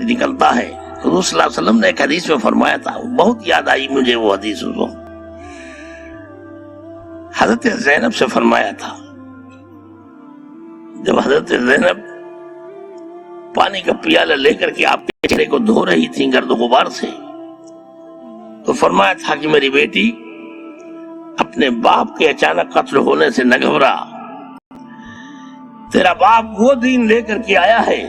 سورج نکلتا ہے. حضور صلی اللہ علیہ وسلم نے ایک حدیث میں فرمایا تھا, بہت یاد آئی مجھے وہ حدیث. حضرت زینب سے فرمایا تھا, جب حضرت زینب پانی کا پیالہ لے کر کے آپ کے چہرے کو دھو رہی تھی گرد و غبار سے, تو فرمایا تھا کہ میری بیٹی اپنے باپ کے اچانک قتل ہونے سے نہ گھبرا, تیرا باپ وہ دین لے کر کے آیا ہے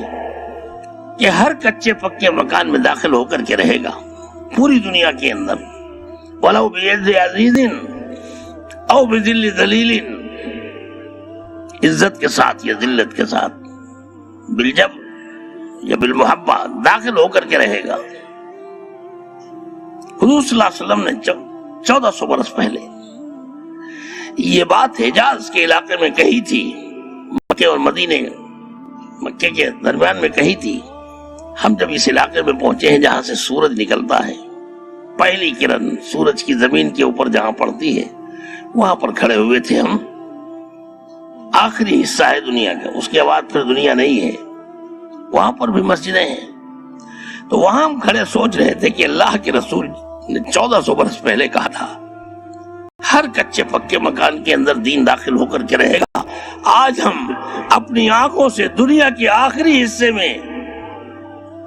کہ ہر کچے پکے مکان میں داخل ہو کر کے رہے گا پوری دنیا کے اندر. وَلَوْ بِعِزِّ عَزِيزٍ اَوْ بِذِلِّ ذَلِيلٍ, عزت کے ساتھ یا ذلت کے ساتھ, بالجب یا بالمحبہ داخل ہو کر کے رہے گا. حضور صلی اللہ علیہ وسلم نے 1400 برس پہلے یہ بات حجاز کے علاقے میں کہی تھی, مکے اور مدینے مکے کے درمیان میں کہی تھی. ہم جب اس علاقے میں پہنچے ہیں جہاں سے سورج نکلتا ہے, پہلی کرن سورج کی زمین کے اوپر جہاں پڑتی ہے, وہاں پر کھڑے ہوئے تھے ہم. آخری حصہ ہے دنیا کا, اس کے بعد پھر دنیا نہیں ہے. وہاں پر بھی مسجدیں ہیں. تو وہاں ہم کھڑے سوچ رہے تھے کہ اللہ کے رسول نے 1400 برس پہلے کہا تھا ہر کچے پکے مکان کے اندر دین داخل ہو کر کے رہے گا. آج ہم اپنی آنکھوں سے دنیا کے آخری حصے میں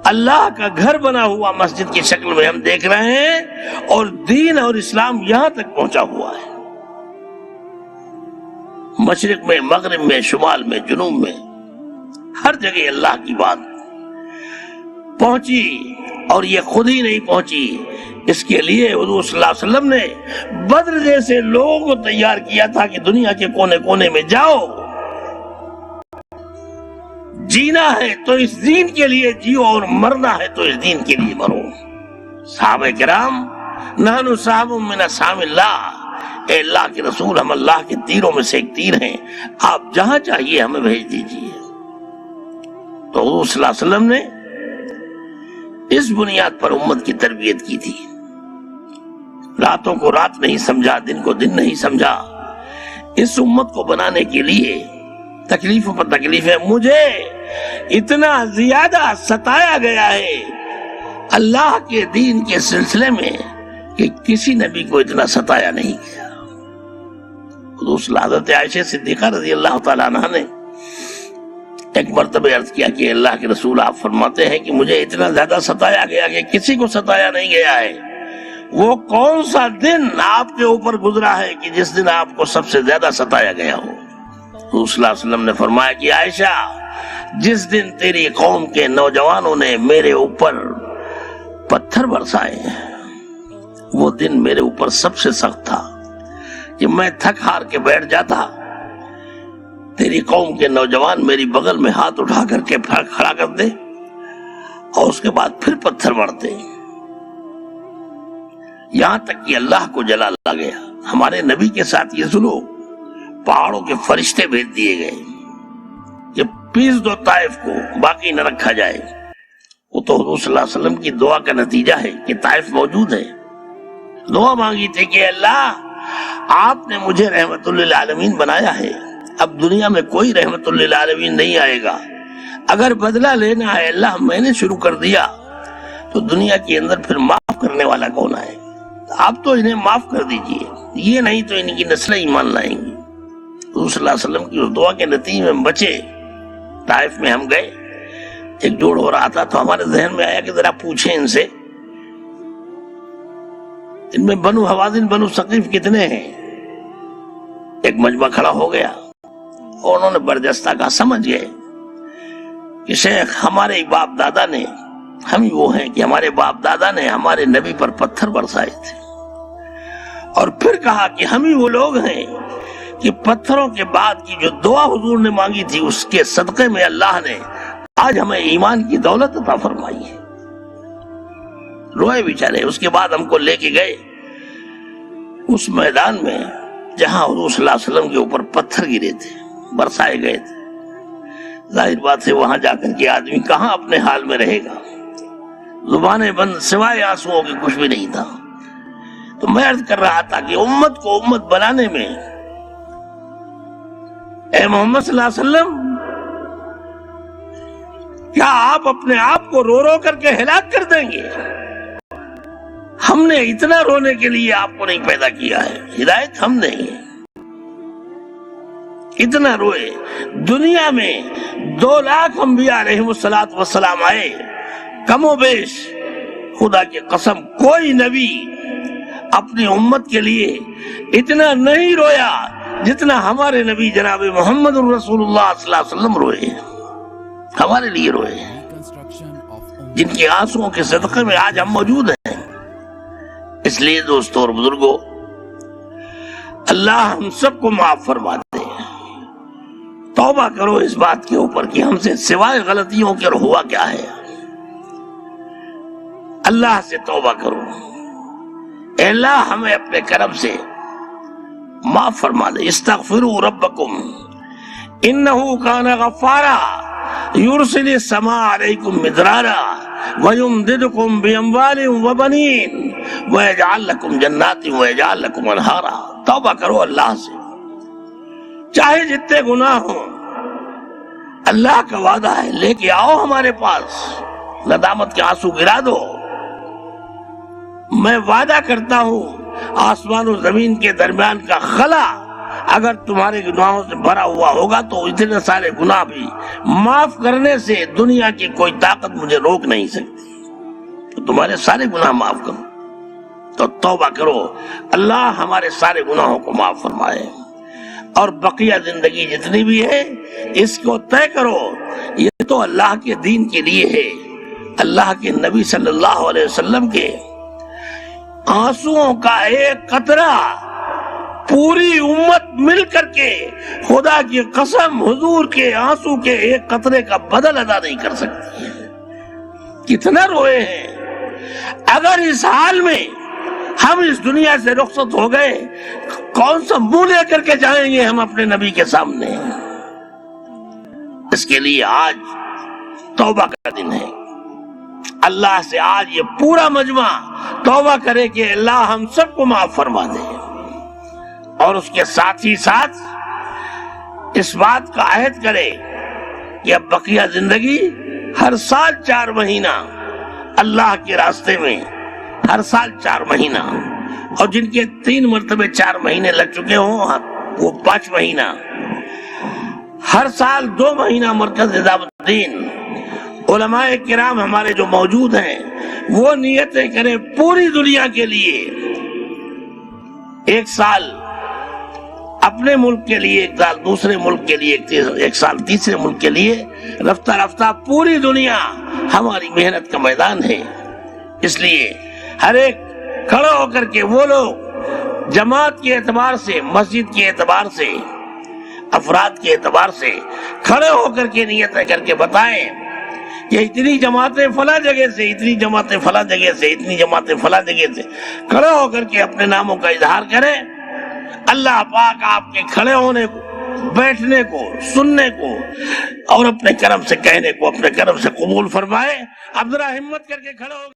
اللہ کا گھر بنا ہوا مسجد کی شکل میں ہم دیکھ رہے ہیں, اور دین اور اسلام یہاں تک پہنچا ہوا ہے. مشرق میں, مغرب میں, شمال میں, جنوب میں, ہر جگہ اللہ کی بات پہنچی, اور یہ خود ہی نہیں پہنچی. اس کے لیے حضور صلی اللہ علیہ وسلم نے بدر جیسے لوگوں کو تیار کیا تھا کہ دنیا کے کونے کونے میں جاؤ, جینا ہے تو اس دین کے لیے جیو, اور مرنا ہے تو اس دین کے لیے مرو. صحابہ کرام, نحن صحاب من اصحاب اللہ, اے اللہ کے رسول ہم اللہ کے تیروں میں سے ایک تیر ہیں, آپ جہاں چاہیے ہمیں بھیج دیجیے. تو حضور صلی اللہ علیہ وسلم نے اس بنیاد پر امت کی تربیت کی تھی. راتوں کو رات نہیں سمجھا, دن کو دن نہیں سمجھا. اس امت کو بنانے کے لیے تکلیفوں پر تکلیفیں. مجھے اتنا زیادہ ستایا گیا ہے اللہ کے دین کے سلسلے میں کہ کسی نبی کو اتنا ستایا نہیں گیا. حضور صلی اللہ علیہ وسلم, حضرت عائشہ صدیقہ رضی اللہ تعالیٰ عنہ نے ایک مرتبہ عرض کیا کہ اللہ کے رسول آپ فرماتے ہیں کہ مجھے اتنا زیادہ ستایا گیا کہ کسی کو ستایا نہیں گیا ہے. وہ کون سا دن آپ کے اوپر گزرا ہے کہ جس دن آپ کو سب سے زیادہ ستایا گیا ہو؟ حضور صلی اللہ علیہ وسلم نے فرمایا کہ عائشہ, جس دن تیری قوم کے نوجوانوں نے میرے اوپر پتھر برسائے, وہ دن میرے اوپر سب سے سخت تھا کہ میں تھک ہار کے بیٹھ جاتا, تیری قوم کے نوجوان میری بغل میں ہاتھ اٹھا کر کے کھڑا کر دے, اور اس کے بعد پھر پتھر مارتے, یہاں تک کہ اللہ کو جلا لا گیا. ہمارے نبی کے ساتھ یہ ظلم, پہاڑوں کے فرشتے بھیج دیے گئے کہ پیس دو طائف کو, باقی نہ رکھا جائے. وہ تو حضور صلی اللہ علیہ وسلم کی دعا کا نتیجہ ہے کہ طائف موجود ہے. دعا مانگی تھی کہ اللہ آپ نے مجھے رحمت للعالمین بنایا ہے, اب دنیا میں کوئی رحمت للعالمین نہیں آئے گا. اگر بدلہ لینا ہے اللہ, میں نے شروع کر دیا تو دنیا کے اندر پھر معاف کرنے والا کون ہے؟ آپ تو انہیں معاف کر دیجئے, یہ نہیں تو ان کی نسلیں ایمان لائیں گی. حضور صلی اللہ علیہ وسلم کی اس دعا کے نتیجے میں بچے. طائف میں ہم گئے, ایک جوڑ ہو رہا تھا, تو ہمارے ذہن میں آیا کہ ذرا پوچھیں ان سے, ان میں بنو حوازن بنو ثقیف کتنے ہیں؟ ایک مجمع کھڑا ہو گیا اور انہوں نے برجستہ کہا, سمجھ گئے کہ شیخ ہمارے باپ دادا نے, ہم ہی وہ ہیں کہ ہمارے باپ دادا نے ہمارے نبی پر پتھر برسائے تھے. اور پھر کہا کہ ہم ہی وہ لوگ ہیں کہ پتھروں کے بعد کی جو دعا حضور نے مانگی تھی اس کے صدقے میں اللہ نے آج ہمیں ایمان کی دولت عطا فرمائی ہے. روئے بیچارے. اس کے بعد ہم کو لے کے گئے اس میدان میں جہاں حضور صلی اللہ علیہ وسلم کے اوپر پتھر گرے تھے, برسائے گئے تھے. ظاہر بات ہے وہاں جا کر کے آدمی کہاں اپنے حال میں رہے گا, زبانیں بند, سوائے آنسوؤں کے کچھ بھی نہیں تھا. تو میں عرض کر رہا تھا کہ امت کو امت بنانے میں اے محمد صلی اللہ علیہ وسلم کیا آپ اپنے آپ کو رو رو کر کے ہلاک کر دیں گے؟ ہم نے اتنا رونے کے لیے آپ کو نہیں پیدا کیا ہے، ہدایت ہم نے ہے۔ اتنا روئے۔ دنیا میں 2 لاکھ انبیاء علیہ السلام آئے، کم و بیش خدا کی قسم کوئی نبی اپنی امت کے لیے اتنا نہیں رویا جتنا ہمارے نبی جناب محمد رسول اللہ صلی اللہ علیہ وسلم روئے، ہمارے لیے روئے، جن کے آنسوؤں کے صدقے میں آج ہم موجود ہیں۔ اس لیے دوستوں اور بزرگوں، اللہ ہم سب کو معاف فرما دے۔ توبہ کرو اس بات کے اوپر کہ ہم سے سوائے غلطیوں کے ہوا کیا ہے۔ اللہ سے توبہ کرو، اے اللہ ہمیں اپنے کرم سے معاف فرما دے۔ استغفروا ربکم انہ کان غفارا یرسل السماء علیکم مدرارا ویمددکم باموال وبنین ویجعل لکم جنات ویجعل لکم انہارا۔ توبہ کرو اللہ سے، چاہے جتنے گناہ ہوں، اللہ کا وعدہ ہے لے کے آؤ ہمارے پاس، ندامت کے آنسو گرا دو۔ میں وعدہ کرتا ہوں آسمان و زمین کے درمیان کا خلا اگر تمہارے گناہوں سے بھرا ہوا ہوگا تو اتنے سارے گناہ بھی معاف کرنے سے دنیا کی کوئی طاقت مجھے روک نہیں سکتی، تو تمہارے سارے گناہ معاف کرو۔ تو توبہ کرو، اللہ ہمارے سارے گناہوں کو معاف فرمائے، اور بقیہ زندگی جتنی بھی ہے اس کو طے کرو، یہ تو اللہ کے دین کے لیے ہے، اللہ کے نبی صلی اللہ علیہ وسلم کے آنسوؤں کا ایک قطرہ پوری امت مل کر کے خدا کی قسم حضور کے آنسو کے ایک قطرے کا بدل ادا نہیں کر سکتی۔ کتنا روئے ہیں۔ اگر اس حال میں ہم اس دنیا سے رخصت ہو گئے، کون سا منہ لے کر کے جائیں گے ہم اپنے نبی کے سامنے؟ اس کے لیے آج توبہ کا دن ہے۔ اللہ سے آج یہ پورا مجمع توبہ کرے کہ اللہ ہم سب کو معاف فرما دے، اور اس کے ساتھ ہی ساتھ اس بات کا عہد کرے کہ اب بقیہ زندگی ہر سال 4 مہینہ اللہ کے راستے میں، ہر سال 4 مہینہ، اور جن کے 3 مرتبہ 4 مہینے لگ چکے ہوں وہ 5 مہینہ، ہر سال 2 مہینہ مرکز نظام الدین علماء کرام ہمارے جو موجود ہیں وہ نیتیں کریں پوری دنیا کے لیے، 1 سال اپنے ملک کے لیے، 1 سال دوسرے ملک کے لیے، 1 سال تیسرے ملک کے لیے، رفتہ رفتہ پوری دنیا ہماری محنت کا میدان ہے۔ اس لیے ہر ایک کھڑا ہو کر کے وہ لوگ جماعت کے اعتبار سے، مسجد کے اعتبار سے، افراد کے اعتبار سے کھڑے ہو کر کے نیتیں کر کے بتائیں کہ اتنی جماعتیں فلاں جگہ سے، اتنی جماعتیں فلاں جگہ سے، اتنی جماعتیں فلاں جگہ سے، کھڑے ہو کر کے اپنے ناموں کا اظہار کریں۔ اللہ پاک آپ کے کھڑے ہونے کو، بیٹھنے کو، سننے کو اور اپنے کرم سے کہنے کو اپنے کرم سے قبول فرمائے۔ اب ذرا ہمت کر کے کھڑے ہو